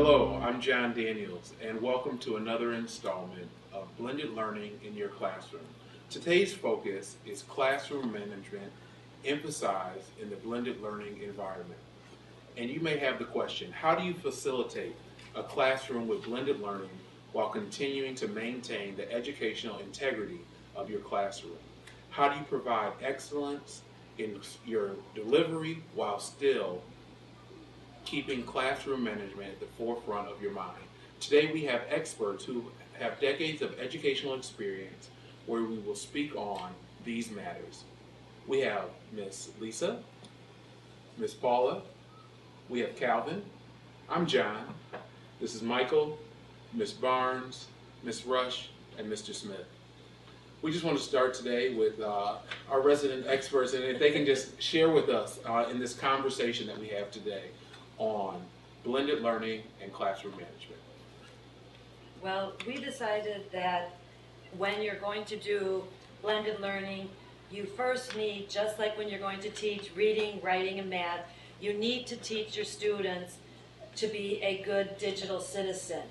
Hello, I'm John Daniels, and welcome to another installment of Blended Learning in Your Classroom. Today's focus is classroom management emphasized in the blended learning environment. And you may have the question, how do you facilitate a classroom with blended learning while continuing to maintain the educational integrity of your classroom? How do you provide excellence in your delivery while still keeping classroom management at the forefront of your mind? Today we have experts who have decades of educational experience where we will speak on these matters. We have Miss Lisa, Miss Paula, we have Calvin, I'm John, this is Michael, Miss Barnes, Miss Rush, and Mr. Smith. We just want to start today with our resident experts, and if they can just share with us in this conversation that we have today on blended learning and classroom management. Well, we decided that when you're going to do blended learning, you first need, just like when you're going to teach reading, writing, and math, you need to teach your students to be a good digital citizen.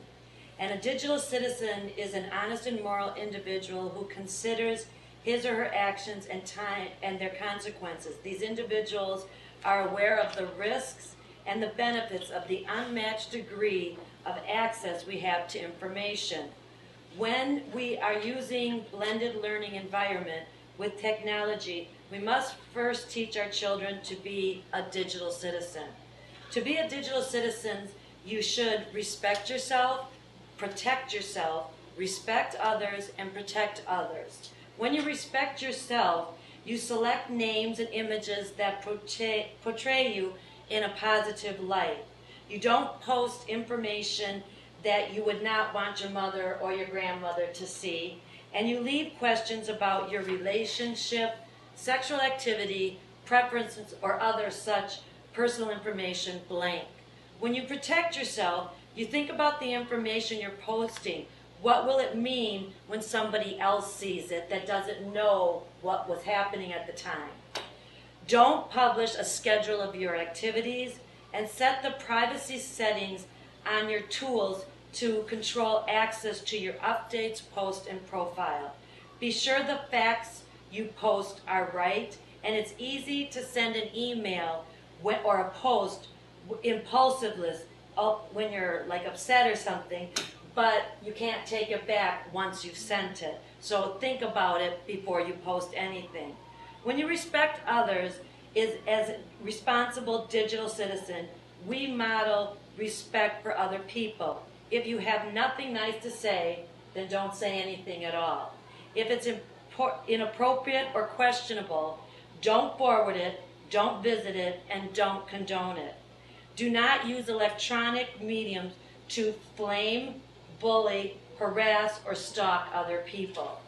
And a digital citizen is an honest and moral individual who considers his or her actions and time and their consequences. These individuals are aware of the risks and the benefits of the unmatched degree of access we have to information. When we are using blended learning environment with technology, we must first teach our children to be a digital citizen. To be a digital citizen, you should respect yourself, protect yourself, respect others, and protect others. When you respect yourself, you select names and images that portray you in a positive light. You don't post information that you would not want your mother or your grandmother to see, and you leave questions about your relationship, sexual activity, preferences, or other such personal information blank. When you protect yourself, you think about the information you're posting. What will it mean when somebody else sees it that doesn't know what was happening at the time? Don't publish a schedule of your activities, and set the privacy settings on your tools to control access to your updates, post, and profile. Be sure the facts you post are right, and it's easy to send an email or a post impulsively when you're like upset or something, but you can't take it back once you've sent it. So think about it before you post anything. When you respect others, as a responsible digital citizen, we model respect for other people. If you have nothing nice to say, then don't say anything at all. If it's inappropriate or questionable, don't forward it, don't visit it, and don't condone it. Do not use electronic mediums to flame, bully, harass, or stalk other people.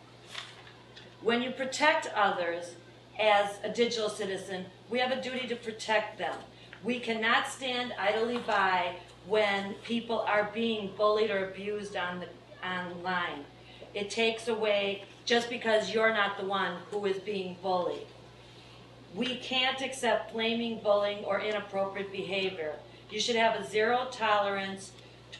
When you protect others as a digital citizen, we have a duty to protect them. We cannot stand idly by when people are being bullied or abused online. It takes away just because you're not the one who is being bullied. We can't accept flaming, bullying, or inappropriate behavior. You should have a zero tolerance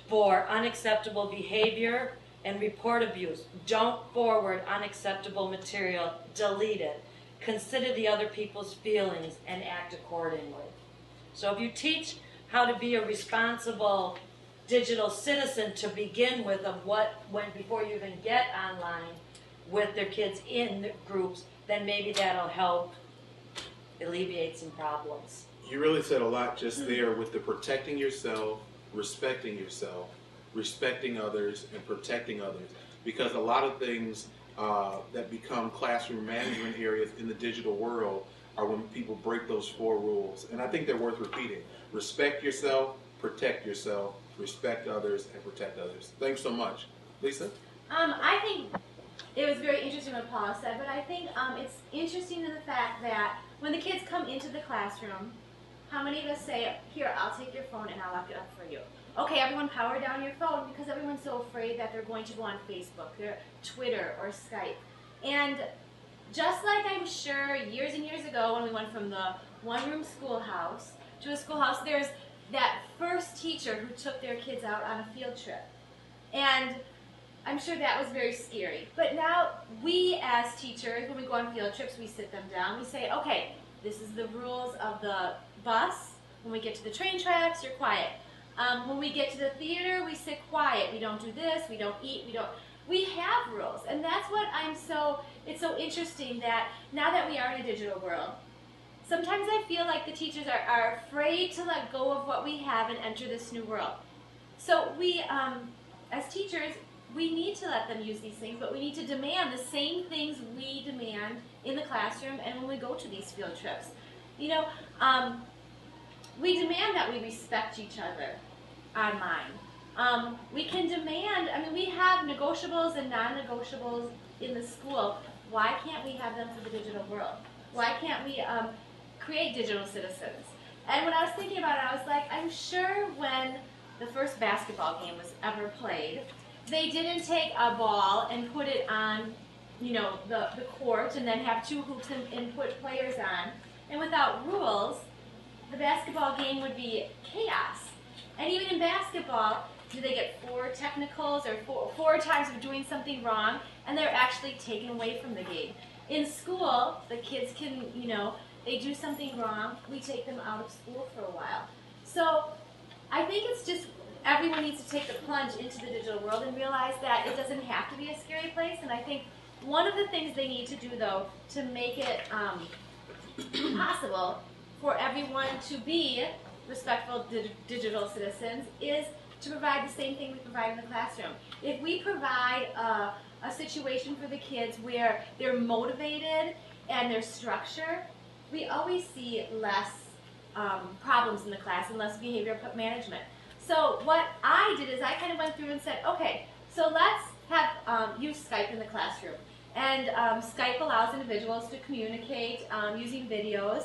for unacceptable behavior and report abuse. Don't forward unacceptable material, delete it. Consider the other people's feelings and act accordingly. So if you teach how to be a responsible digital citizen to begin with before you even get online with their kids in groups, then maybe that'll help alleviate some problems. You really said a lot just there with the protecting yourself, respecting others, and protecting others. Because a lot of things that become classroom management areas in the digital world are when people break those 4 rules. And I think they're worth repeating. Respect yourself, protect yourself, respect others, and protect others. Thanks so much. Lisa? I think it was very interesting what Paula said, but I think it's interesting in the fact that when the kids come into the classroom, how many of us say, here, I'll take your phone and I'll lock it up for you. Okay, everyone power down your phone because everyone's so afraid that they're going to go on Facebook, or Twitter, or Skype. And just like I'm sure years and years ago when we went from the one-room schoolhouse to a schoolhouse, there's that first teacher who took their kids out on a field trip. And I'm sure that was very scary. But now we as teachers, when we go on field trips, we sit them down. We say, okay, this is the rules of the bus. When we get to the train tracks, you're quiet. When we get to the theater, we sit quiet. We don't do this, we don't eat, we have rules. And that's what it's so interesting that now that we are in a digital world, sometimes I feel like the teachers are afraid to let go of what we have and enter this new world. So we, as teachers, we need to let them use these things, but we need to demand the same things we demand in the classroom and when we go to these field trips. You know, we demand that we respect each other online. We can demand, I mean, we have negotiables and non-negotiables in the school. Why can't we have them for the digital world? Why can't we create digital citizens? And when I was thinking about it, I was like, I'm sure when the first basketball game was ever played, they didn't take a ball and put it on, you know, the court and then have two hoops and put players on. And without rules, the basketball game would be chaos. And even in basketball, do they get 4 technicals or four times of doing something wrong, and they're actually taken away from the game. In school, the kids can, you know, they do something wrong, we take them out of school for a while. So I think it's just everyone needs to take the plunge into the digital world and realize that it doesn't have to be a scary place. And I think one of the things they need to do, though, to make it possible for everyone to be respectful digital citizens is to provide the same thing we provide in the classroom. If we provide a situation for the kids where they're motivated and there's structure, we always see less problems in the class and less behavior management. So what I did is I kind of went through and said, okay, so let's have use Skype in the classroom. And Skype allows individuals to communicate using videos.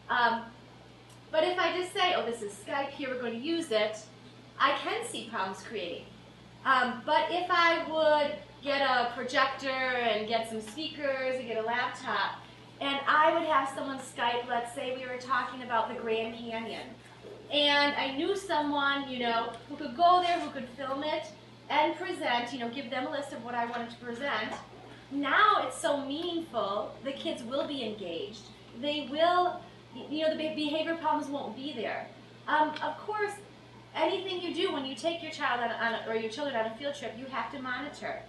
But if I just say, oh, this is Skype, here we're going to use it, I can see problems creating. But if I would get a projector and get some speakers and get a laptop, and I would have someone Skype, let's say we were talking about the Grand Canyon, and I knew someone, you know, who could go there, who could film it and present, you know, give them a list of what I wanted to present. Now it's so meaningful, the kids will be engaged. They will, you know, the behavior problems won't be there. Of course, anything you do when you take your child or your children on a field trip, you have to monitor.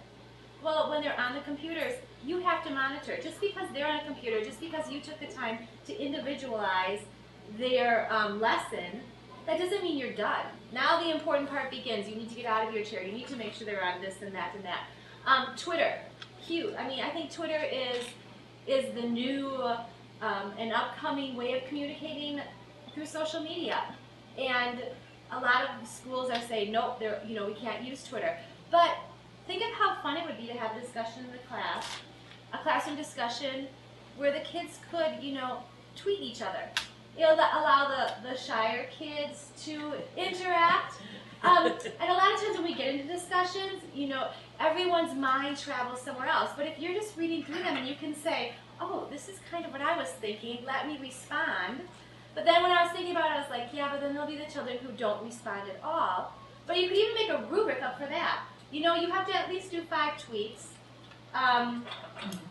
Well, when they're on the computers, you have to monitor. Just because they're on a computer, just because you took the time to individualize their lesson, that doesn't mean you're done. Now the important part begins. You need to get out of your chair. You need to make sure they're on this and that and that. Twitter, huge. I mean, I think Twitter is the new and upcoming way of communicating through social media. And a lot of schools are saying, nope, you know, we can't use Twitter. But think of how fun it would be to have a discussion in the class, a classroom discussion where the kids could, you know, tweet each other. It'll allow the shyer kids to interact. And a lot of times when we get into discussions, you know, everyone's mind travels somewhere else. But if you're just reading through them and you can say, oh, this is kind of what I was thinking, let me respond. But then when I was thinking about it, I was like, yeah, but then there'll be the children who don't respond at all. But you could even make a rubric up for that. You know, you have to at least do 5 tweets on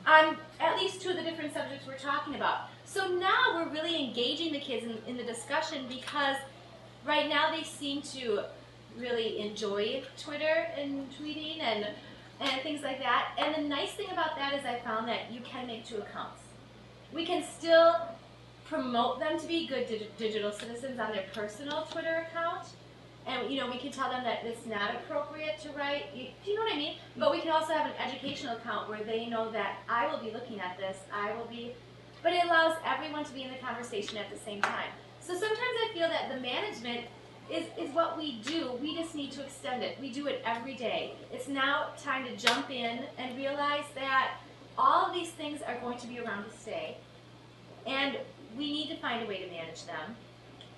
at least 2 of the different subjects we're talking about. So now we're really engaging the kids in the discussion because right now they seem to really enjoy Twitter and tweeting and things like that. And the nice thing about that is I found that you can make 2 accounts. We can still promote them to be good digital citizens on their personal Twitter account. And, you know, we can tell them that it's not appropriate to write, you know what I mean? But we can also have an educational account where they know that I will be looking at this, but it allows everyone to be in the conversation at the same time. So sometimes I feel that the management is what we do, we just need to extend it. We do it every day. It's now time to jump in and realize that all of these things are going to be around to stay. And we need to find a way to manage them.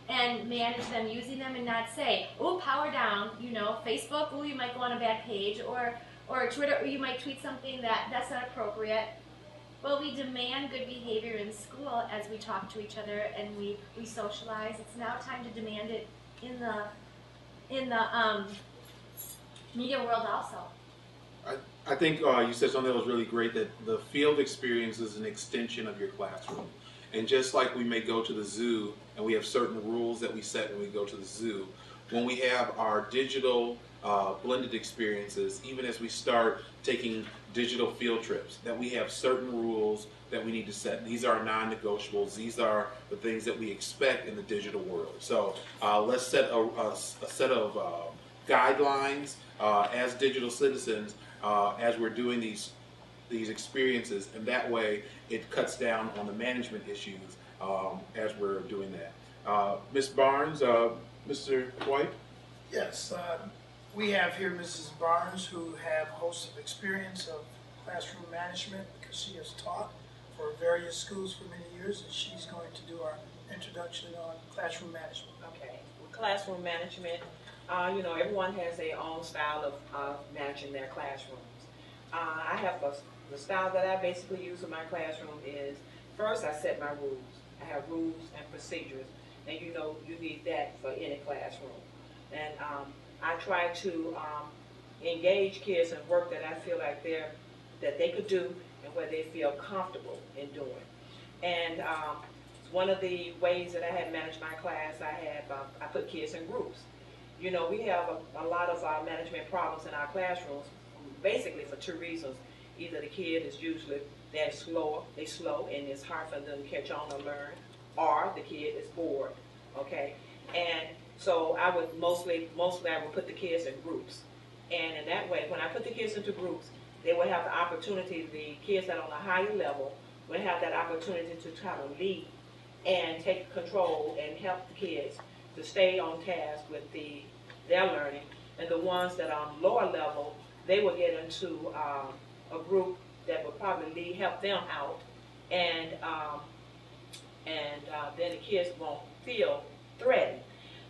And manage them using them and not say, oh, power down, you know, Facebook, oh, you might go on a bad page, or Twitter, or you might tweet something that's not appropriate. Well, we demand good behavior in school as we talk to each other and we socialize. It's now time to demand it in the in the media world also. I think you said something that was really great, that the field experience is an extension of your classroom. And just like we may go to the zoo and we have certain rules that we set when we go to the zoo, when we have our digital blended experiences, even as we start taking digital field trips, that we have certain rules that we need to set. These are non-negotiables. These are the things that we expect in the digital world. So let's set a set of guidelines as digital citizens as we're doing these experiences, and that way it cuts down on the management issues as we're doing that. Ms. Barnes, Mr. White? Yes, we have here Mrs. Barnes, who have hosts of experience of classroom management because she has taught for various schools for many years, and she's going to do our introduction on classroom management. Okay, with classroom management, everyone has their own style of managing their classrooms. I have the style that I basically use in my classroom is, first I set my rules. I have rules and procedures, and you need that for any classroom. And I try to engage kids in work that I feel like that they could do and where they feel comfortable in doing. And one of the ways that I had managed my class, I put kids in groups. We have a lot of management problems in our classrooms, basically for two reasons. Either the kid is usually they're slow and it's hard for them to catch on or learn, or the kid is bored. Okay, and so I would mostly I would put the kids in groups, and in that way, when I put the kids into groups, they would have the opportunity. The kids that are on a higher level would have that opportunity to try to lead and take control and help the kids to stay on task with their learning, and the ones that are on lower level, they will get into a group that would probably help them out, and then the kids won't feel threatened.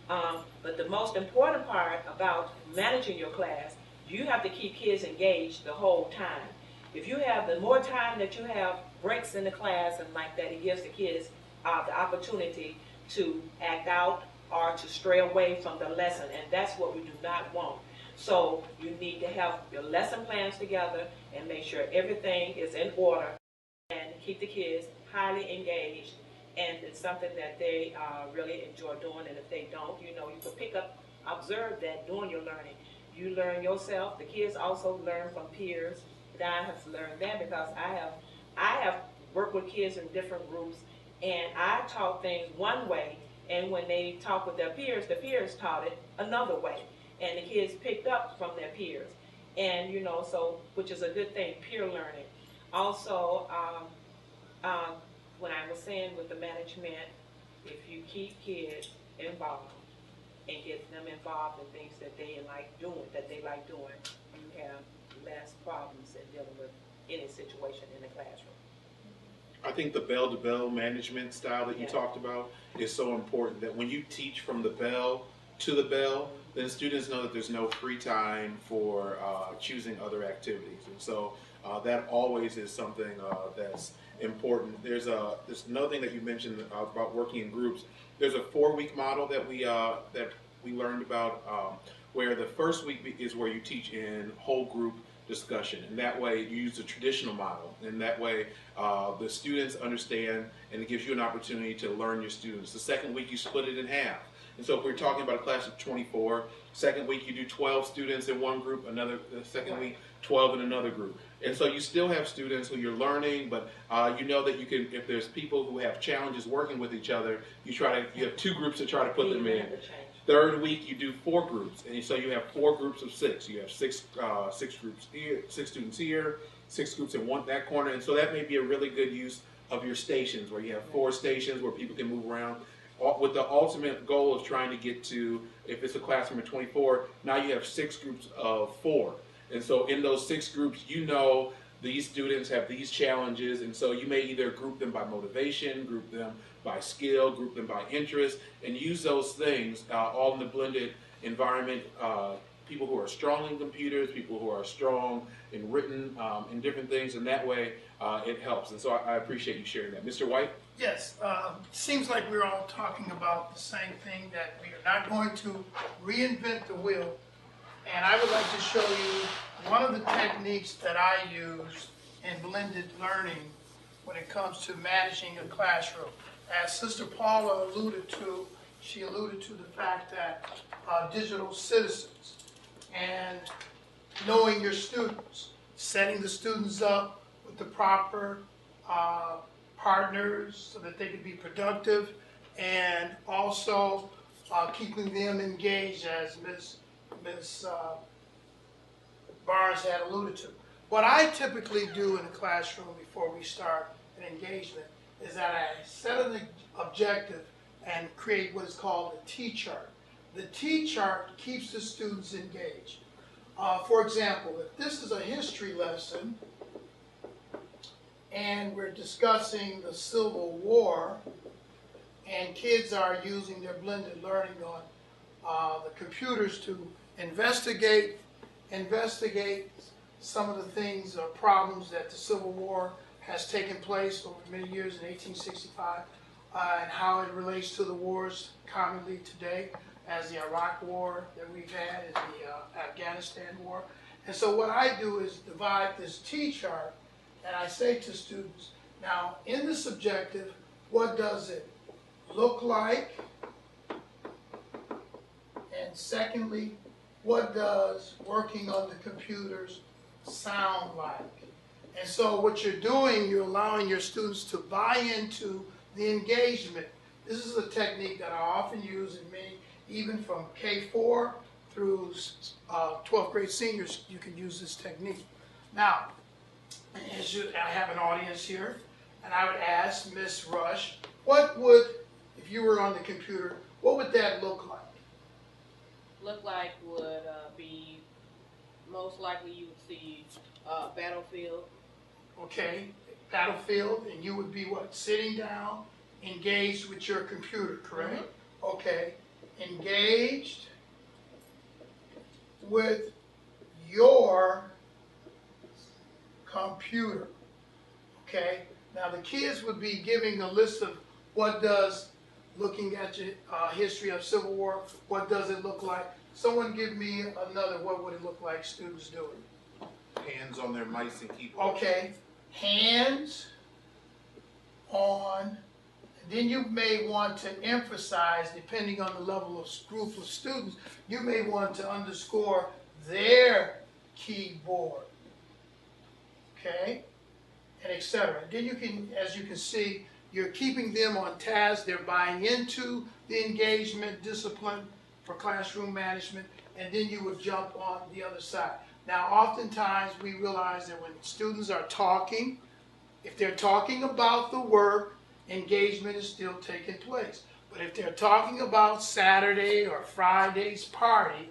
But the most important part about managing your class, you have to keep kids engaged the whole time. If you have, the more time that you have breaks in the class and like that, it gives the kids the opportunity to act out or to stray away from the lesson, and that's what we do not want. So you need to have your lesson plans together and make sure everything is in order and keep the kids highly engaged, and it's something that they really enjoy doing. And if they don't, you can observe that during your learning. You learn yourself. The kids also learn from peers. And I have learned that because I have worked with kids in different groups, and I taught things one way, and when they talked with their peers, the peers taught it another way. And the kids picked up from their peers, and so, which is a good thing, peer learning. Also, when I was saying with the management, if you keep kids involved and get them involved in things that they like doing, you have less problems in dealing with any situation in the classroom. I think the bell-to-bell management style that you talked about is so important, that when you teach from the bell to the bell, then students know that there's no free time for choosing other activities. And so that always is something that's important. There's another thing that you mentioned about working in groups. There's a 4-week model that we learned about, where the first week is where you teach in whole group discussion, and that way you use the traditional model, and that way the students understand, and it gives you an opportunity to learn your students. The second week you split it in half, and so if we're talking about a class of 24, second week you do 12 students in one group, the second week 12 in another group, and so you still have students who you're learning, but you know that you can, if there's people who have challenges working with each other, you have 2 groups to try to put them in. Third week you do 4 groups, and so you have 4 groups of 6. You have 6 groups here, 6 students here, 6 groups in that corner, and so that may be a really good use of your stations, where you have 4 stations where people can move around, with the ultimate goal of trying to get to, if it's a classroom of 24, now you have 6 groups of 4, and so in those 6 groups, these students have these challenges, and so you may either group them by motivation, group them by skill, group them by interest, and use those things all in the blended environment people who are strong in computers, people who are strong in written, in different things, and that way it helps. And so I appreciate you sharing that. Mr. White? Yes, seems like we're all talking about the same thing, that we are not going to reinvent the wheel. And I would like to show you one of the techniques that I use in blended learning when it comes to managing a classroom. As Sister Paula alluded to, she alluded to the fact that digital citizens and knowing your students, setting the students up with the proper partners so that they can be productive, and also keeping them engaged, as Ms. Barnes had alluded to. What I typically do in a classroom before we start an engagement is that I set an objective and create what is called a T-chart. The T-chart keeps the students engaged. For example, if this is a history lesson and we're discussing the Civil War and kids are using their blended learning on the computers to investigate some of the things or problems that the Civil War has taken place over many years in 1865 and how it relates to the wars commonly today, as the Iraq War that we've had and the Afghanistan War. And so what I do is divide this T-chart and I say to students, now in this objective, what does it look like? And secondly, what does working on the computers sound like? And so what you're doing, you're allowing your students to buy into the engagement. This is a technique that I often use in many, even from K4 through 12th grade seniors, you can use this technique. Now, I have an audience here, and I would ask Miss Rush, what would, if you were on the computer, what would that look like? Look like would be most likely you would see Battlefield. Okay, Battlefield, and you would be what? Sitting down, engaged with your computer, correct? Mm-hmm. Okay, engaged with your computer. Okay, now the kids would be giving a list of what does, looking at your history of Civil War, what does it look like? Someone give me another, what would it look like students doing? Hands on their mice and keyboards. Okay, hands on, then you may want to emphasize, depending on the level of group of students, you may want to underscore their keyboard, okay, and etc. Then you can, as you can see, you're keeping them on task, they're buying into the engagement discipline for classroom management, and then you would jump on the other side. Now, oftentimes we realize that when students are talking, if they're talking about the work, engagement is still taking place. But if they're talking about Saturday or Friday's party,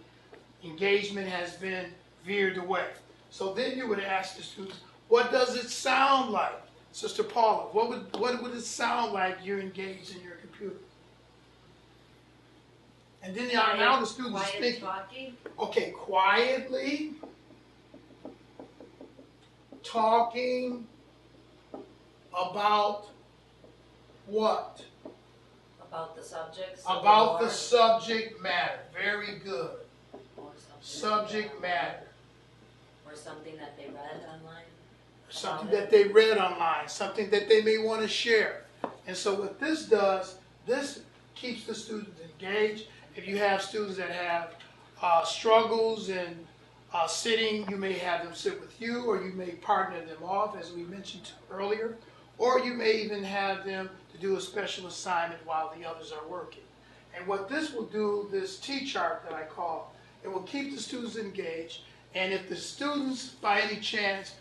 engagement has been veered away. So then you would ask the students, what does it sound like? Sister Paula, what would it sound like you're engaged in your computer? And then now the students are thinking. Talking. Okay, quietly talking about what? About the subjects. About the subject matter. Very good. Or Subject matter. Or something that they read online. Something that they read online, something that they may want to share. And so what this does, this keeps the students engaged. If you have students that have struggles in sitting, you may have them sit with you, or you may partner them off, as we mentioned earlier, or you may even have them to do a special assignment while the others are working. And what this will do, this T-chart that I call, it will keep the students engaged, and if the students, by any chance,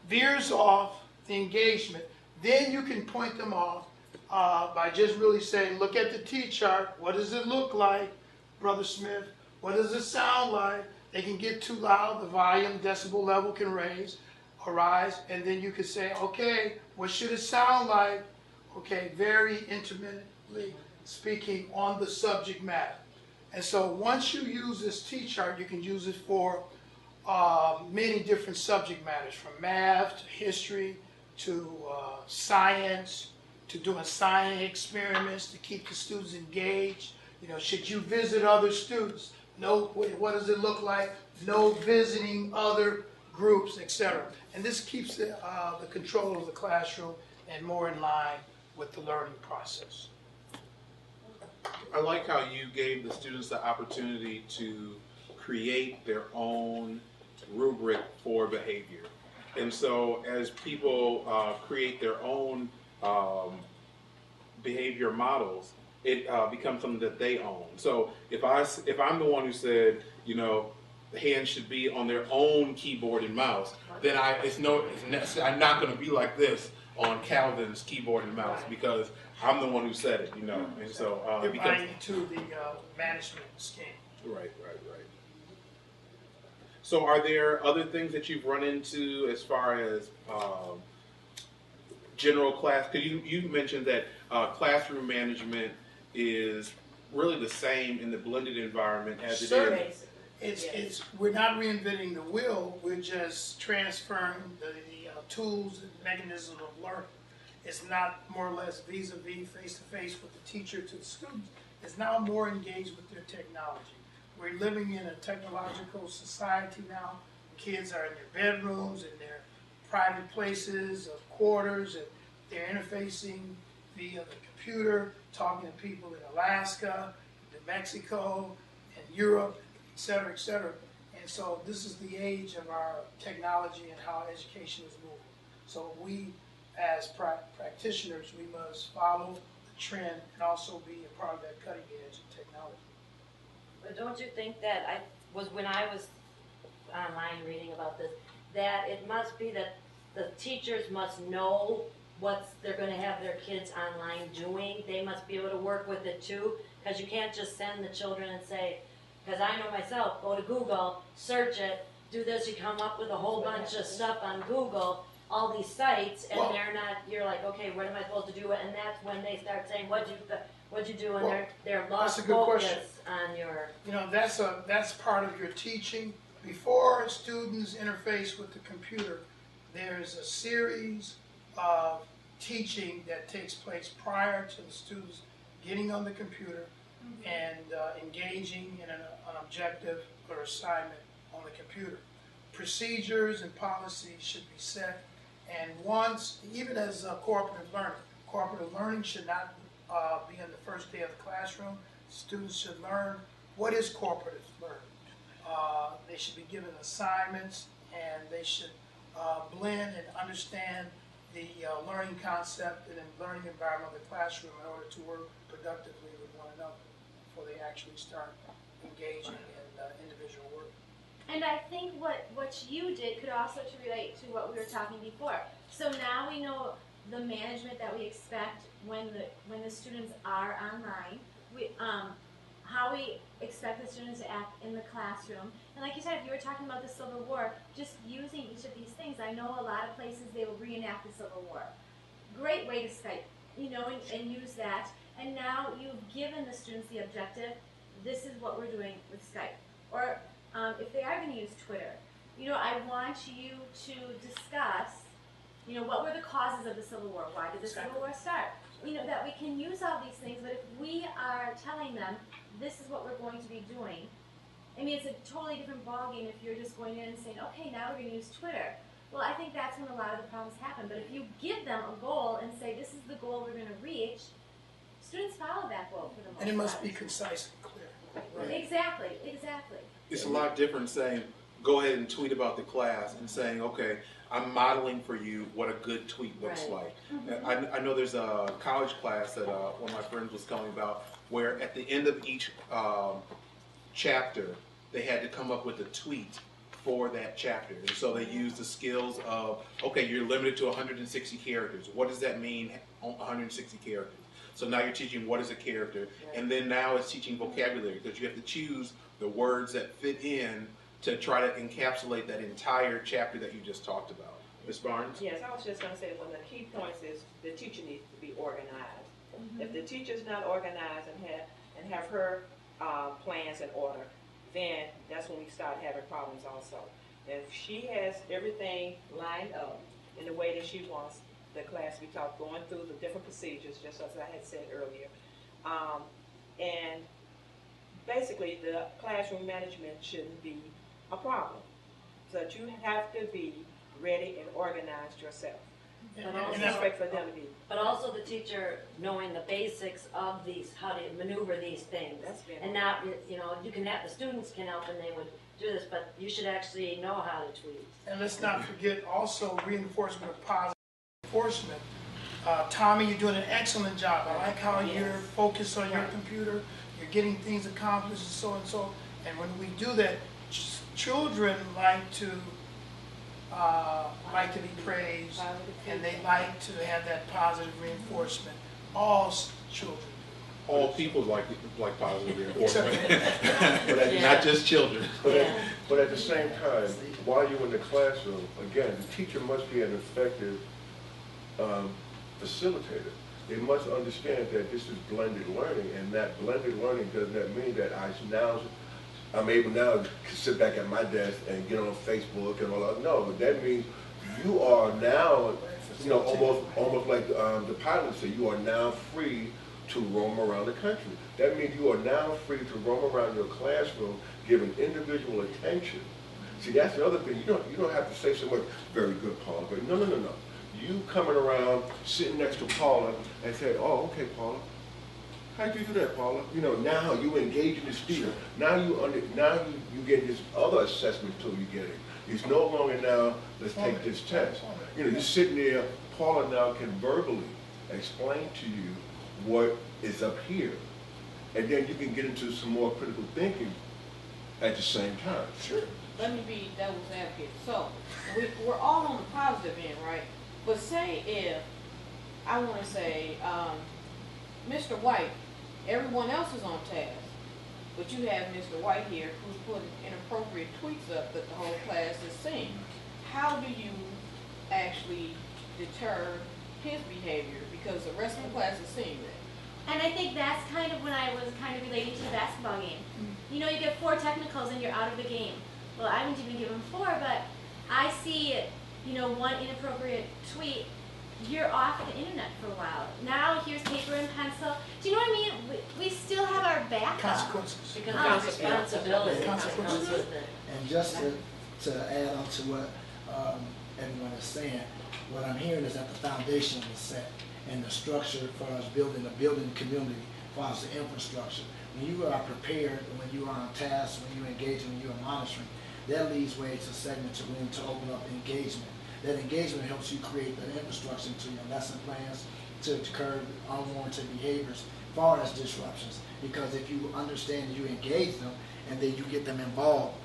veers off the engagement, then you can point them off by just really saying, look at the T-chart, what does it look like, Brother Smith? What does it sound like? They can get too loud, the volume, decibel level can rise, and then you can say, okay, what should it sound like? Okay, very intermittently speaking on the subject matter. And so once you use this T-chart, you can use it for many different subject matters, from math to history to science, to doing science experiments to keep the students engaged. You know, should you visit other students? No, what does it look like? No visiting other groups, etc. And this keeps the control of the classroom and more in line with the learning process. I like how you gave the students the opportunity to create their own rubric for behavior. And so as people create their own behavior models, it becomes something that they own. So if I'm the one who said, you know, the hands should be on their own keyboard and mouse, then I'm not going to be like this on Calvin's keyboard and mouse, because I'm the one who said it, you know. And so It becomes to the management scheme. Right. So are there other things that you've run into as far as general class? Because you mentioned that classroom management is really the same in the blended environment as it is. It's we're not reinventing the wheel. We're just transferring the tools and mechanisms of learning. It's not more or less vis-a-vis, face-to-face with the teacher to the students. It's now more engaged with their technology. We're living in a technological society now. Kids are in their bedrooms, in their private places, of quarters, and they're interfacing via the computer, talking to people in Alaska, New Mexico, and Europe, et cetera, et cetera. And so this is the age of our technology and how education is moving. So we, as practitioners, we must follow the trend and also be a part of that cutting edge of technology. But don't you think that when I was online reading about this, that it must be that the teachers must know what they're going to have their kids online doing. They must be able to work with it too, because you can't just send the children and say, because I know myself, go to Google, search it, do this, you come up with a whole bunch of stuff on Google, all these sites, and you're like, okay, what am I supposed to do? And that's when they start saying, what'd you do? And they're lost focus on your... You know, that's part of your teaching. Before students interface with the computer, there's a series of teaching that takes place prior to the students getting on the computer and engaging in an objective or assignment on the computer. Procedures and policies should be set, and once, even as cooperative learning should not be on the first day of the classroom. Students should learn what is cooperative learning. They should be given assignments, and they should blend and understand the learning concept and the learning environment of the classroom in order to work productively with one another before they actually start engaging in individual work. And I think what you did could also relate to what we were talking before. So now we know the management that we expect when the students are online. How we expect the students to act in the classroom. And like you said, if you were talking about the Civil War, just using each of these things, I know a lot of places they will reenact the Civil War. Great way to Skype, and use that. And now you've given the students the objective, this is what we're doing with Skype. Or if they are going to use Twitter, I want you to discuss, what were the causes of the Civil War? Why did the Civil War start? That we can use all these things, but if we are telling them, this is what we're going to be doing, it's a totally different ballgame if you're just going in and saying, okay, now we're going to use Twitter. Well, I think that's when a lot of the problems happen. But if you give them a goal and say, this is the goal we're going to reach, students follow that goal for the most part. And it must be concise and clear. Right? Exactly. It's a lot different saying, go ahead and tweet about the class, and saying, okay, I'm modeling for you what a good tweet looks like. I know there's a college class that one of my friends was telling me about, where at the end of each chapter, they had to come up with a tweet for that chapter. And so they used the skills of, okay, you're limited to 160 characters. What does that mean, 160 characters? So now you're teaching what is a character, and then now it's teaching vocabulary, because you have to choose the words that fit in to try to encapsulate that entire chapter that you just talked about. Ms. Barnes? Yes, I was just going to say, one of the key points is the teacher needs to be organized. If the teacher's not organized and have her plans in order, then that's when we start having problems also. If she has everything lined up in the way that she wants the class to be taught, going through the different procedures, just as I had said earlier, and basically the classroom management shouldn't be a problem. So that you have to be ready and organized yourself. But I also, expect for them to be. but also the teacher knowing the basics of these, how to maneuver these things. That's been And not, you know, you can have, the students can help and they would do this, but you should actually know how to tweet. And let's not forget also reinforcement of positive reinforcement. Tommy, you're doing an excellent job. I like how you're focused on your computer, you're getting things accomplished and so and so. And when we do that, children like to be praised, and they like to have that positive reinforcement. All children do. All people like positive reinforcement, not just children. But at the same time, while you're in the classroom, again, the teacher must be an effective facilitator. They must understand that this is blended learning, and that blended learning does not mean that I'm able now to sit back at my desk and get on Facebook and all that. No, but that means you are now, you know, almost like the pilot said, you are now free to roam around the country. That means you are now free to roam around your classroom, giving individual attention. See, that's the other thing. You don't have to say so much, very good, Paula. But no. You coming around, sitting next to Paula, and say, oh, okay, Paula. How'd you do that, Paula? You know, now you engage in the student. Now you get this other assessment tool you're getting. It's no longer now, let's take this test. You know, you're sitting there, Paula now can verbally explain to you what is up here. And then you can get into some more critical thinking at the same time. Sure. Let me be devil's advocate. So, we're all on the positive end, right? But say if, I want to say, Mr. White, everyone else is on task, but you have Mr. White here who's putting inappropriate tweets up that the whole class is seeing. How do you actually deter his behavior? Because the rest of the class is seeing that. And I think that's kind of when I was kind of relating to the basketball game. You know, you get 4 technicals and you're out of the game. Well, I haven't even given 4, but I see, you know, one inappropriate tweet, you're off the internet for a while. Now here's paper and pencil. Do you know what I mean? We still have our backup. Consequences. Because there's responsibility that comes with it. And just to add on to what everyone is saying, what I'm hearing is that the foundation was set and the structure for us building a building community as far as the infrastructure. When you are prepared, when you are on task, when you're engaging, when you're monitoring, that leads way to segment to room to open up engagement. That engagement helps you create the infrastructure to your lesson plans to curb unwarranted behaviors as far as disruptions. Because if you understand and you engage them and then you get them involved,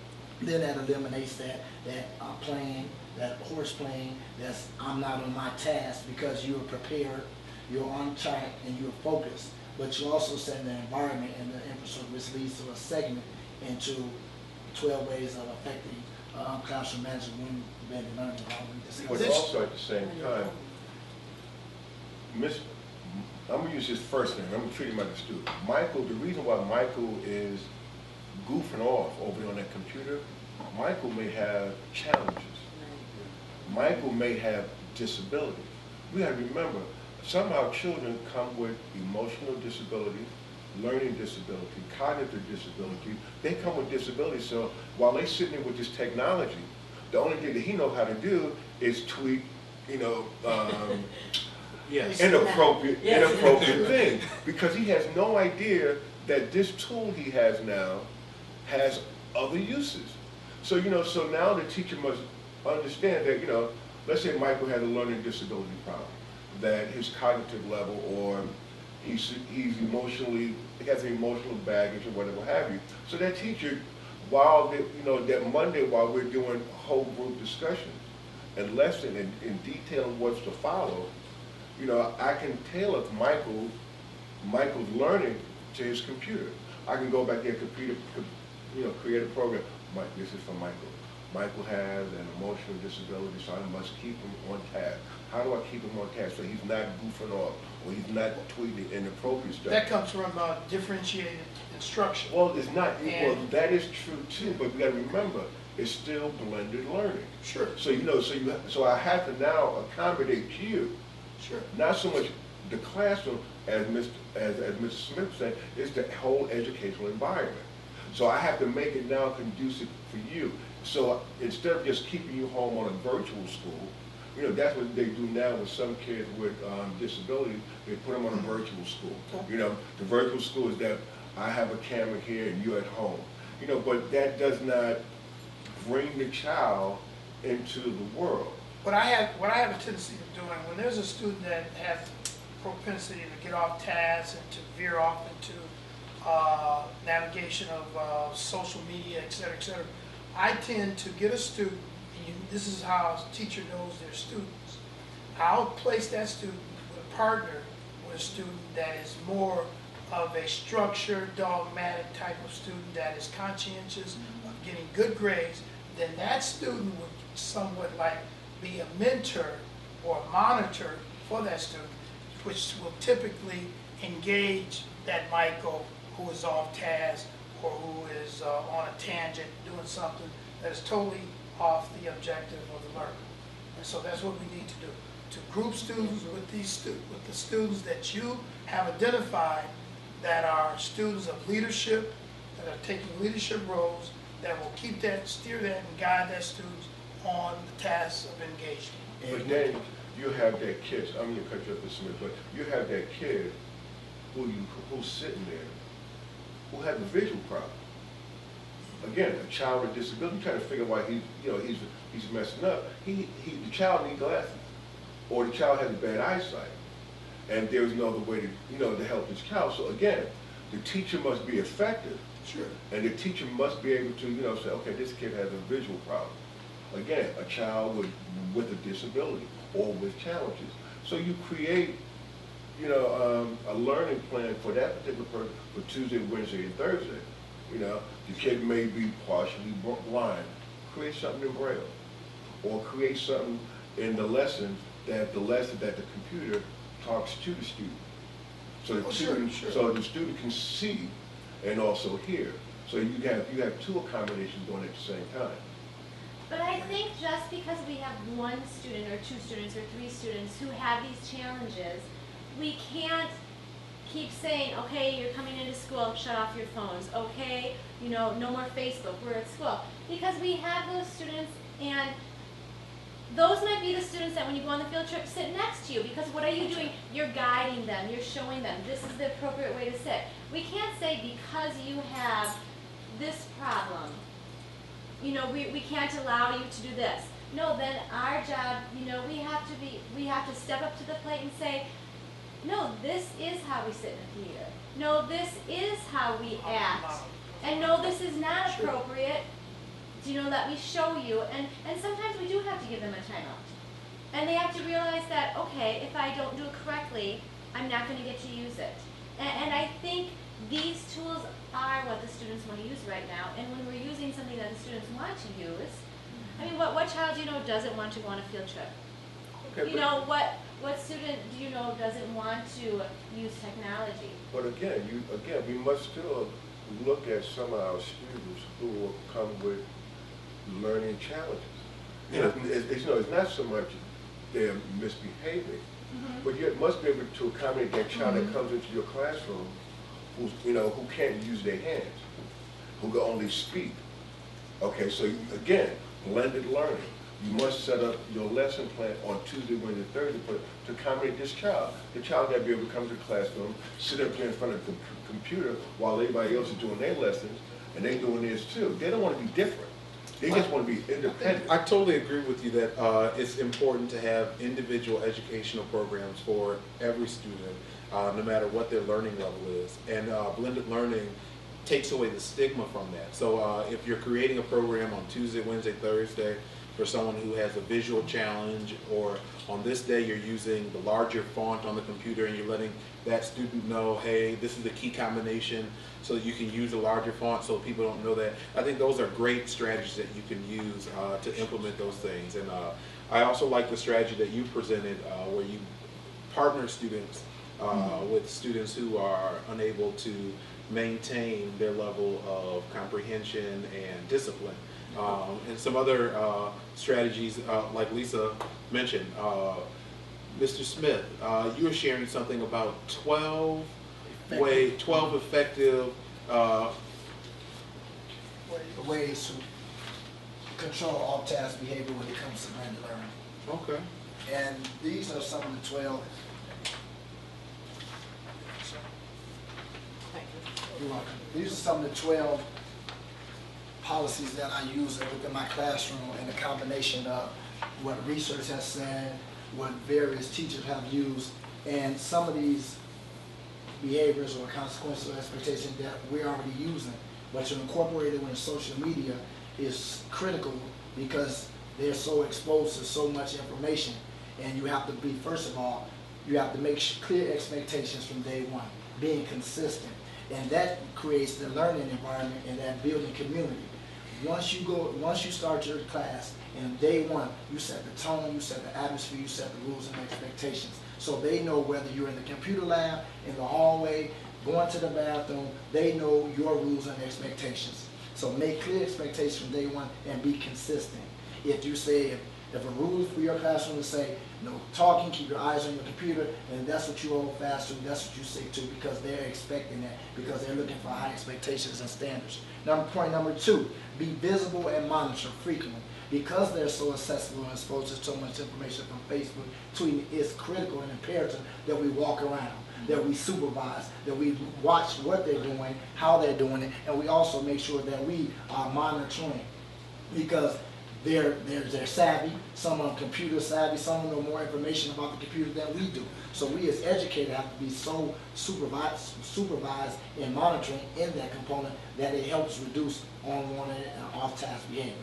then that eliminates that playing, that horse playing, that's I'm not on my task, because you're prepared, you're on track, and you're focused. But you also set the environment and the infrastructure, which leads to a segment into 12 ways of affecting classroom management when blended learning. But also at the same time, I'm going to use his first name. I'm going to treat him like a student. Michael, the reason why Michael is goofing off over there on that computer, Michael may have challenges. Michael may have disabilities. We have to remember, some of our children come with emotional disability, learning disability, cognitive disability. They come with disabilities, so while they're sitting there with this technology, the only thing that he knows how to do is tweet, you know, inappropriate thing, because he has no idea that this tool he has now has other uses. So, you know, so now the teacher must understand that, you know, let's say Michael has a learning disability problem, that his cognitive level, or he's emotionally, he has an emotional baggage or whatever have you. So that teacher, while that Monday, while we're doing whole group discussion and lesson in detail what's to follow, you know, I can tailor Michael's learning to his computer. I can go back there and create a program. Mike, this is for Michael. Michael has an emotional disability, so I must keep him on task. How do I keep him on task so he's not goofing off or he's not tweeting inappropriate stuff? That comes from differentiated instruction. Well, it's not. Well, And- that is true too, but we got to remember it's still blended learning. Sure, So so I have to now accommodate you, sure. not so much the classroom as Mr. Smith said, it's the whole educational environment. So I have to make it now conducive for you. So instead of just keeping you home on a virtual school, that's what they do now with some kids with disabilities. They put them on a virtual school. The virtual school is that I have a camera here and you're at home. But that does not bring the child into the world. What I have a tendency of doing, when there's a student that has propensity to get off task and to veer off into navigation of social media, et cetera, I tend to get a student, and this is how a teacher knows their students. I'll place that student with a partner with a student that is more of a structured, dogmatic type of student that is conscientious of getting good grades. Then that student would somewhat like be a mentor or a monitor for that student, which will typically engage that Michael who is off task or who is on a tangent doing something that is totally off the objective of the learner. And so that's what we need to do, to group students with the students that you have identified that are students of leadership, that are taking leadership roles, that will keep that, steer that, and guide that students on the tasks of engagement. But then you have that kid, I'm going to cut you up, Mr. Smith, but you have that kid who's sitting there who has a visual problem. Again, a child with disability, trying to figure out why he's messing up. The child needs glasses, or the child has a bad eyesight, and there's no other way to help this child. So again, the teacher must be effective. Sure. And the teacher must be able to, say, okay, this kid has a visual problem. Again, a child with a disability or with challenges. So you create, a learning plan for that particular person for Tuesday, Wednesday, and Thursday. The kid may be partially blind. Create something in Braille, or create something in the lesson that the computer talks to the student. So the student can see and also hear. So you have two accommodations going at the same time. But I think just because we have one student or two students or three students who have these challenges, we can't keep saying, okay, you're coming into school, shut off your phones. Okay, no more Facebook, we're at school. Because we have those students, and those might be the students that when you go on the field trip sit next to you, because what are you doing? You're guiding them, you're showing them this is the appropriate way to sit. We can't say because you have this problem, we can't allow you to do this. No, then our job, we have to step up to the plate and say, no, this is how we sit in a theater. No, this is how we act. And no, this is not appropriate. Let me show you. And sometimes we do have to give them a timeout. And they have to realize that, okay, if I don't do it correctly, I'm not going to get to use it. And I think these tools are what the students want to use right now. And when we're using something that the students want to use, what child doesn't want to go on a field trip? Okay, What student doesn't want to use technology? But again, we must still look at some of our students who will come with learning challenges. It's not so much they're misbehaving, but you must be able to accommodate that child that comes into your classroom who can't use their hands, who can only speak. Okay, so again, blended learning. You must set up your lesson plan on Tuesday, Wednesday, Thursday to accommodate this child. The child got to be able to come to the classroom, sit up here in front of the computer while everybody else is doing their lessons, and they're doing theirs too. They don't want to be different. They just want to be independent. I totally agree with you that it's important to have individual educational programs for every student, no matter what their learning level is. And blended learning takes away the stigma from that. So if you're creating a program on Tuesday, Wednesday, Thursday for someone who has a visual challenge, or on this day you're using the larger font on the computer and you're letting that student know, hey, this is the key combination, so that you can use a larger font so people don't know that. I think those are great strategies that you can use to implement those things. And I also like the strategy that you presented where you partner students with students who are unable to maintain their level of comprehension and discipline. And some other strategies, like Lisa mentioned. Mr. Smith, you were sharing something about 12 effective ways to control off-task behavior when it comes to blended learning. Okay. And these are some of the 12. You're welcome. These are some of the 12 policies that I use within my classroom, and a combination of what research has said, what various teachers have used, and some of these behaviors or consequences or expectations that we're already using, but to incorporate it with social media is critical because they're so exposed to so much information, and you have to be, first of all, you have to make clear expectations from day one, being consistent, and that creates the learning environment and that building community. Once you start your class, and day one, you set the tone, you set the atmosphere, you set the rules and expectations. So they know whether you're in the computer lab, in the hallway, going to the bathroom, they know your rules and expectations. So make clear expectations from day one and be consistent. If you say, if a rule for your classroom is say, no talking, keep your eyes on your computer, and that's what you hold fast to, that's what you stick to, because they're expecting that, because they're looking for high expectations and standards. Point number 2, be visible and monitor frequently. Because they're so accessible and exposed to so much information from Facebook, tweeting, it's critical and imperative that we walk around, that we supervise, that we watch what they're doing, how they're doing it, and we also make sure that we are monitoring, because they're savvy, some are computer savvy, some know more information about the computer than we do. So we as educators have to be so supervised and monitoring in that component that it helps reduce unwanted and off-task behavior.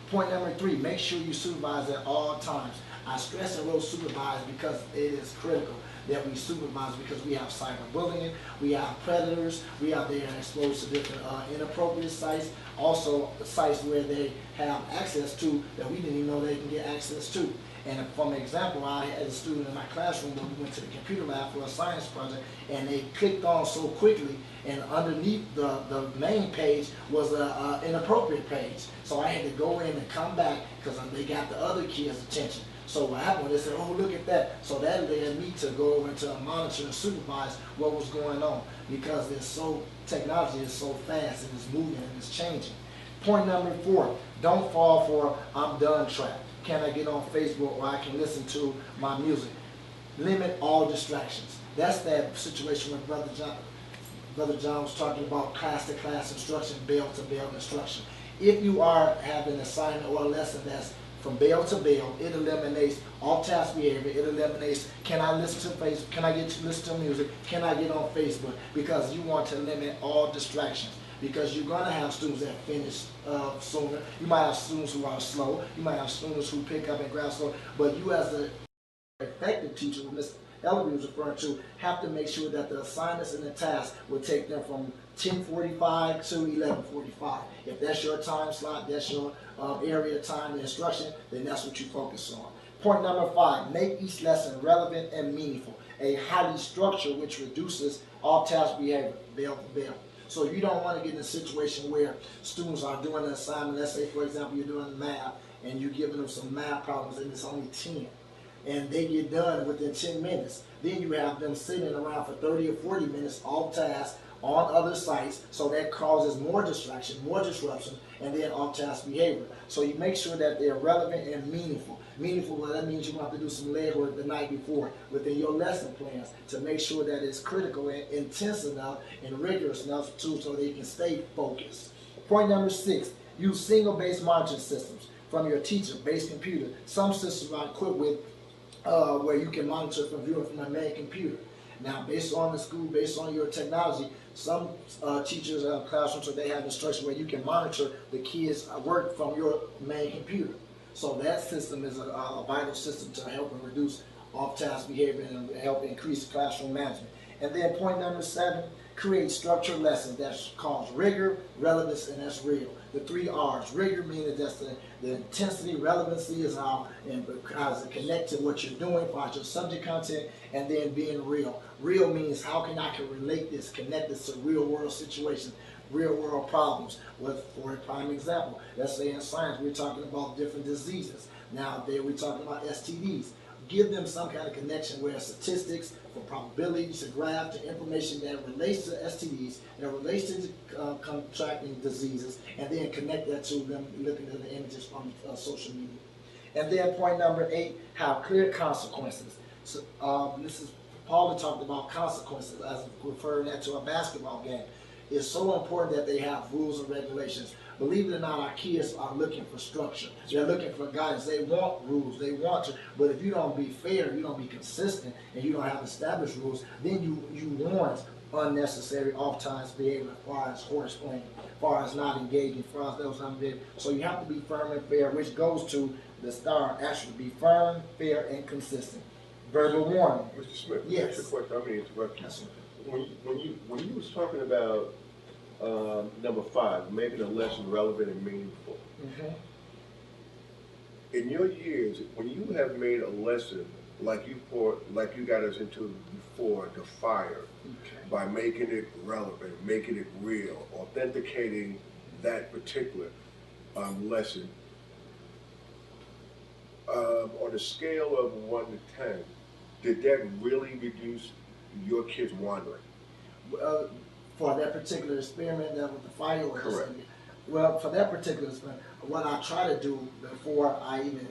Point number 3, make sure you supervise at all times. I stress and wrote supervise because it is critical that we supervise, because we have cyberbullying, we have predators, we are there exposed to different inappropriate sites, also sites where they have access to that we didn't even know they can get access to. And from example, I had a student in my classroom when we went to the computer lab for a science project, and they clicked on so quickly, and underneath the main page was an inappropriate page. So I had to go in and come back because they got the other kids' attention. So what happened, they said, oh, look at that. So that led me to go over to monitor and supervise what was going on, because technology is so fast and it's moving and it's changing. Point number 4, don't fall for I'm done trap. Can I get on Facebook or I can listen to my music? Limit all distractions. That's that situation where Brother John was talking about class-to-class instruction, bell-to-bell instruction. If you are having an assignment or a lesson that's from bell to bell, it eliminates off-task behavior. It eliminates, can I listen to Facebook? Can I get to listen to music? Can I get on Facebook? Because you want to limit all distractions. Because you're going to have students that finish sooner. You might have students who are slow. You might have students who pick up and grasp slow. But you, as an effective teacher, what Ms. Ellaby was referring to, have to make sure that the assignments and the tasks will take them from 10:45 to 11:45. If that's your time slot, that's your area of time and instruction, then that's what you focus on. Point number 5, make each lesson relevant and meaningful. A highly structured, which reduces off-task behavior, bell to bell. So you don't want to get in a situation where students are doing an assignment. Let's say, for example, you're doing math and you're giving them some math problems and it's only 10. And they get done within 10 minutes. Then you have them sitting around for 30 or 40 minutes off task on other sites, so that causes more distraction, more disruption, and then off-task behavior. So you make sure that they're relevant and meaningful. Meaningful, well, that means you have to do some legwork the night before within your lesson plans to make sure that it's critical and intense enough and rigorous enough too, so they can stay focused. Point number 6, use single-based monitoring systems from your teacher-based computer. Some systems are equipped with where you can monitor from viewing from a main computer. Now, based on the school, based on your technology, some teachers have classrooms where they have instruction where you can monitor the kids' work from your main computer. So that system is a vital system to help and reduce off-task behavior and help increase classroom management. And then point number 7, create structured lessons that cause rigor, relevance, and that's real. The 3 R's. Rigor meaning that's the intensity, relevancy is how and because it connect to what you're doing, find your subject content, and then being real. Real means how can I relate this, connect this to real world situations, real world problems. For a prime example, let's say in science we're talking about different diseases. Now there we're talking about STDs. Give them some kind of connection where statistics, from probabilities to graph to information that relates to STDs, that relates to contracting diseases, and then connect that to them looking at the images from social media. And then point number 8, have clear consequences. So this is Paula talked about consequences as referring that to a basketball game. It's so important that they have rules and regulations. Believe it or not, our kids are looking for structure. They're looking for guidance. They want rules. They want to. But if you don't be fair, you don't be consistent, and you don't have established rules, then you want unnecessary off-times behavior as far as horse playing, as far as not engaging, as far as those unbehaving. So you have to be firm and fair, which goes to the star, actually be firm, fair, and consistent. Verbal warning. Mr. Smith, yes. that's a question. I'm going to interrupt you. That's When you was talking about number 5, making a lesson relevant and meaningful. mm-hmm. In your years, when you have made a lesson like you got us into before, the fire, Okay. by making it relevant, making it real, authenticating that particular lesson, on a scale of 1 to 10, did that really reduce your kids wandering? For that particular experiment with the fireworks. Correct. Well, for that particular experiment, what I try to do before I even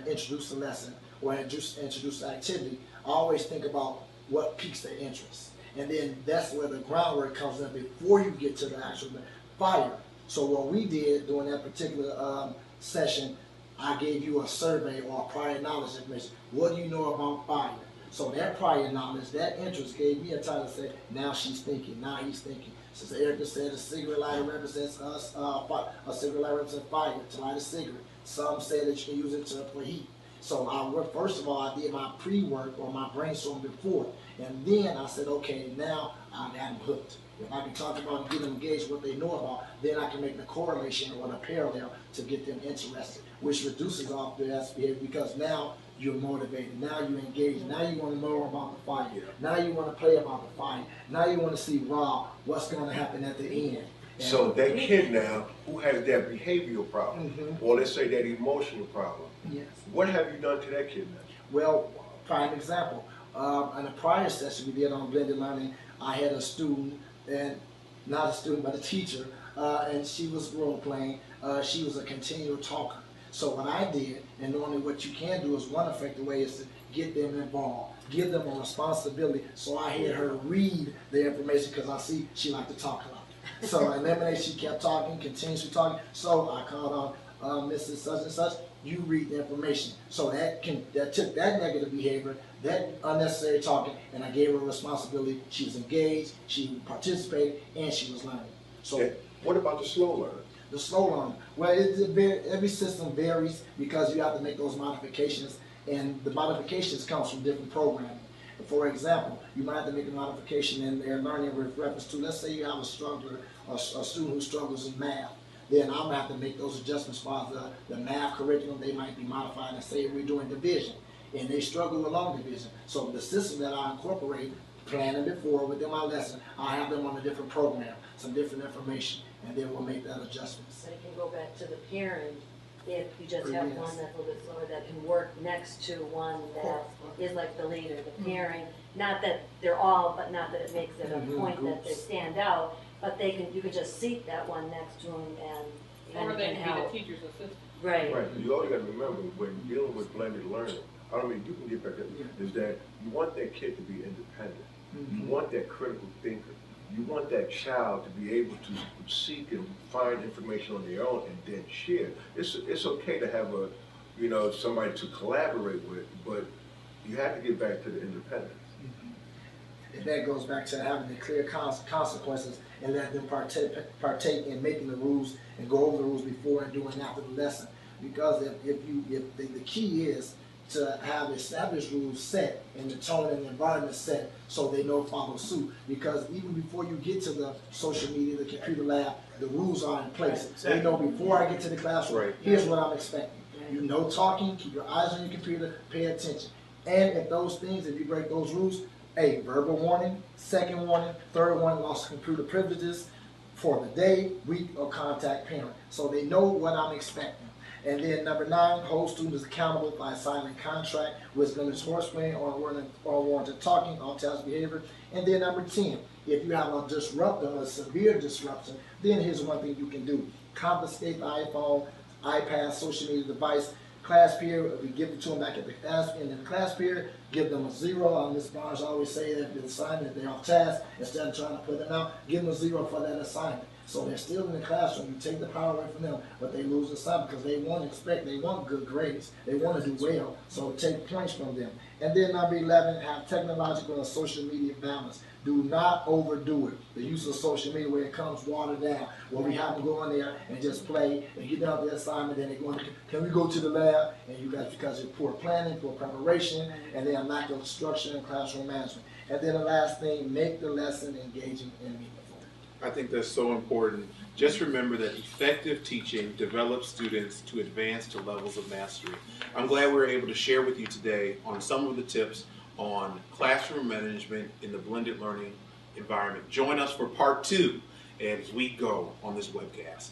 introduce the lesson or introduce the activity, I always think about what piques their interest. And then that's where the groundwork comes in before you get to the actual fire. So what we did during that particular session, I gave you a survey or prior knowledge information. What do you know about fire? So that prior knowledge, that interest gave me a time to say, now she's thinking, now he's thinking. Since Erica said a cigarette lighter represents us, a cigarette lighter represents fire, to light a cigarette. Some say that you can use it for heat. So first of all, I did my pre-work or my brainstorm before. And then I said, okay, now I got them hooked. If I can talk about and get them engaged what they know about, then I can make the correlation or the parallel to get them interested, which reduces off their behavior because now you're motivated, now you're engaged, now you want to know about the fight, now you want to play about the fight, now you want to see, wow, what's going to happen at the end. And so that kid now who has that behavioral problem, or let's say that emotional problem, yes. What have you done to that kid now? Well, prime example, in a prior session we did on blended learning, I had a student, and not a student but a teacher, and she was role playing. She was a continual talker. So what I did, and normally what you can do is one effective way is to get them involved, give them a responsibility. So I had her read the information because I see she liked to talk a lot. So eliminate, she kept talking, continuously talking. So I called on Mrs. Such and Such, you read the information. So that took that negative behavior, that unnecessary talking, and I gave her a responsibility. She was engaged, she participated, and she was learning. So And what about the slow learner? the slow learner, well, every system varies because you have to make those modifications, and the modifications comes from different programming. For example, you might have to make a modification in their learning with reference to, let's say you have a struggler, a student who struggles in math. Then I'm going to have to make those adjustments for the math curriculum. They might be modified and say we're doing division, and they struggle along division. So the system that I incorporate, planning before within my lesson, I have them on a different program, some different information, and then we'll make that adjustment. But it can go back to the parent if you just have one that's a little bit slower that can work next to one that is like the leader, the pairing. Not that they're all, but not that it makes it a point that they stand out, but you can just seat that one next to them and Or they can can help. be the teacher's assistant. Right. Right. You always got to remember when dealing with blended learning, I don't mean you can get back there, is that you want that kid to be independent. You want that critical thinker. You want that child to be able to seek and find information on their own and then share. It's okay to have somebody to collaborate with, but you have to get back to the independence. And that goes back to having the clear consequences and let them partake in making the rules and go over the rules before and doing after the lesson. because if the key is to have established rules set and the tone and the environment set so they know follow suit. Because even before you get to the social media, the computer lab, the rules are in place. They know before I get to the classroom, here's what I'm expecting. You know talking, keep your eyes on your computer, pay attention. And if those things, if you break those rules, a verbal warning, second warning, third warning, loss of computer privileges for the day, week, or contact parent. So they know what I'm expecting. And then number 9, hold students accountable by signing contract with limits horseplay or unwarranted talking, off-task behavior. And then number 10, if you have a disruptor, a severe disruption, then here's one thing you can do. Confiscate the iPhone, iPad, social media device. Class period, we give it to them back at the class, in the class period, give them a 0. Ms. Barnes always say that the assignment, they're off task, instead of trying to put them out, give them a 0 for that assignment. So they're still in the classroom, you take the power away from them, but they lose the assignment because they want good grades, they want to do well, so take points from them. And then number 11, have technological and social media balance. Do not overdo it. The use of social media where it comes watered down, where we have to go in there and just play and get down the assignment, then they're going to, can we go to the lab? And you guys, because of poor planning, poor preparation, and then lack of structure and classroom management. And then the last thing, make the lesson engaging and meaningful. I think that's so important. Just remember that effective teaching develops students to advance to levels of mastery. I'm glad we were able to share with you today on some of the tips on classroom management in the blended learning environment. Join us for part 2 as we go on this webcast.